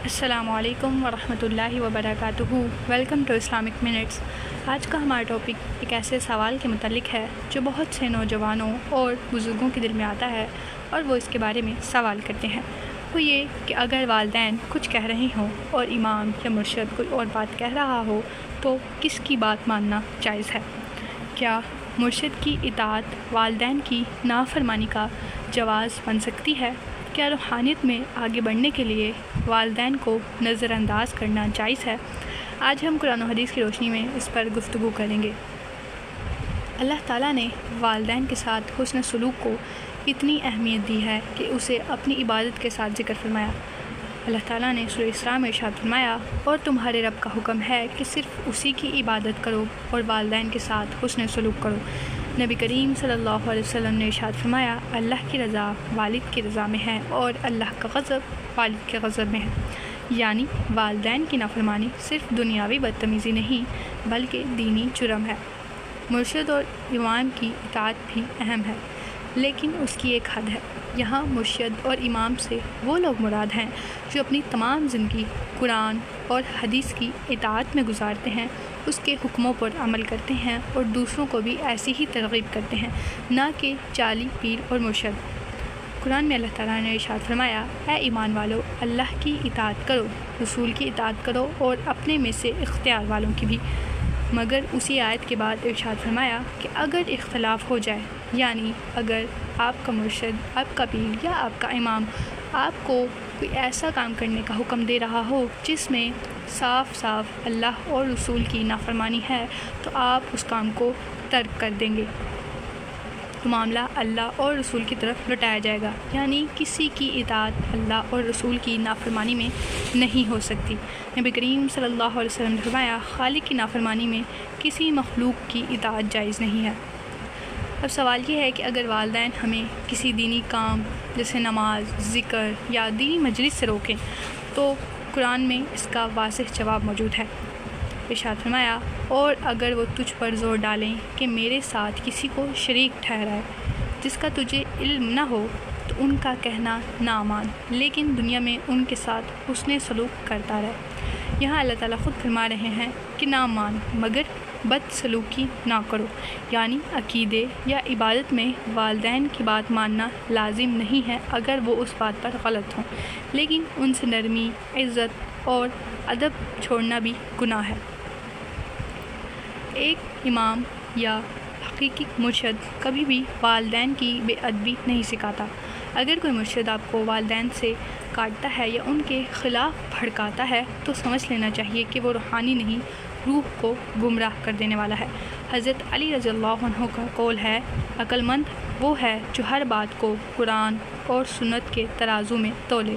السلام علیکم ورحمۃ اللہ وبرکاتہ۔ Welcome to Islamic minutes. آج کا ہمارا ٹاپک ایک ایسے سوال کے متعلق ہے جو بہت سے نوجوانوں اور بزرگوں کے دل میں آتا ہے اور وہ اس کے بارے میں سوال کرتے ہیں۔ وہ یہ کہ اگر والدین کچھ کہہ رہے ہوں اور امام یا مرشد کوئی اور بات کہہ رہا ہو تو کس کی بات ماننا جائز ہے؟ کیا مرشد کی اطاعت والدین کی نافرمانی کا جواز بن سکتی ہے؟ کیا روحانیت میں آگے بڑھنے کے لیے والدین کو نظر انداز کرنا جائز ہے؟ آج ہم قرآن و حدیث کی روشنی میں اس پر گفتگو کریں گے۔ اللہ تعالیٰ نے والدین کے ساتھ حسن سلوک کو اتنی اہمیت دی ہے کہ اسے اپنی عبادت کے ساتھ ذکر فرمایا۔ اللہ تعالیٰ نے سورہ اسراء میں ارشاد فرمایا، اور تمہارے رب کا حکم ہے کہ صرف اسی کی عبادت کرو اور والدین کے ساتھ حسن سلوک کرو۔ نبی کریم صلی اللہ علیہ وسلم نے ارشاد فرمایا، اللہ کی رضا والد کی رضا میں ہے اور اللہ کا غضب والد کے غضب میں ہے۔ یعنی والدین کی نافرمانی صرف دنیاوی بدتمیزی نہیں بلکہ دینی جرم ہے۔ مرشد اور امام کی اطاعت بھی اہم ہے، لیکن اس کی ایک حد ہے۔ یہاں مرشد اور امام سے وہ لوگ مراد ہیں جو اپنی تمام زندگی قرآن اور حدیث کی اطاعت میں گزارتے ہیں، اس کے حکموں پر عمل کرتے ہیں اور دوسروں کو بھی ایسی ہی ترغیب کرتے ہیں، نہ کہ جعلی پیر اور مرشد۔ قرآن میں اللہ تعالیٰ نے ارشاد فرمایا، اے ایمان والو، اللہ کی اطاعت کرو، رسول کی اطاعت کرو اور اپنے میں سے اختیار والوں کی بھی۔ مگر اسی آیت کے بعد ارشاد فرمایا کہ اگر اختلاف ہو جائے، یعنی اگر آپ کا مرشد، آپ کا پیر یا آپ کا امام آپ کو کوئی ایسا کام کرنے کا حکم دے رہا ہو جس میں صاف صاف اللہ اور رسول کی نافرمانی ہے تو آپ اس کام کو ترک کر دیں گے تو معاملہ اللہ اور رسول کی طرف لوٹایا جائے گا، یعنی کسی کی اطاعت اللہ اور رسول کی نافرمانی میں نہیں ہو سکتی۔ نبی کریم صلی اللہ علیہ وسلم نے فرمایا، خالق کی نافرمانی میں کسی مخلوق کی اطاعت جائز نہیں ہے۔ اب سوال یہ ہے کہ اگر والدین ہمیں کسی دینی کام جیسے نماز، ذکر یا دینی مجلس سے روکیں تو قرآن میں اس کا واضح جواب موجود ہے۔ ارشاد فرمایا، اور اگر وہ تجھ پر زور ڈالیں کہ میرے ساتھ کسی کو شریک ٹھہرائے جس کا تجھے علم نہ ہو تو ان کا کہنا نہ مان، لیکن دنیا میں ان کے ساتھ حسن سلوک کرتا رہے۔ یہاں اللہ تعالیٰ خود فرما رہے ہیں کہ نہ مان مگر بد سلوکی نہ کرو، یعنی عقیدے یا عبادت میں والدین کی بات ماننا لازم نہیں ہے اگر وہ اس بات پر غلط ہوں، لیکن ان سے نرمی، عزت اور ادب چھوڑنا بھی گناہ ہے۔ ایک امام یا حقیقی مرشد کبھی بھی والدین کی بے ادبی نہیں سکھاتا۔ اگر کوئی مرشد آپ کو والدین سے کاٹتا ہے یا ان کے خلاف بھڑکاتا ہے تو سمجھ لینا چاہیے کہ وہ روحانی نہیں، روح کو گمراہ کر دینے والا ہے۔ حضرت علی رضی اللہ عنہ کا قول ہے، عقل مند وہ ہے جو ہر بات کو قرآن اور سنت کے ترازو میں تولے۔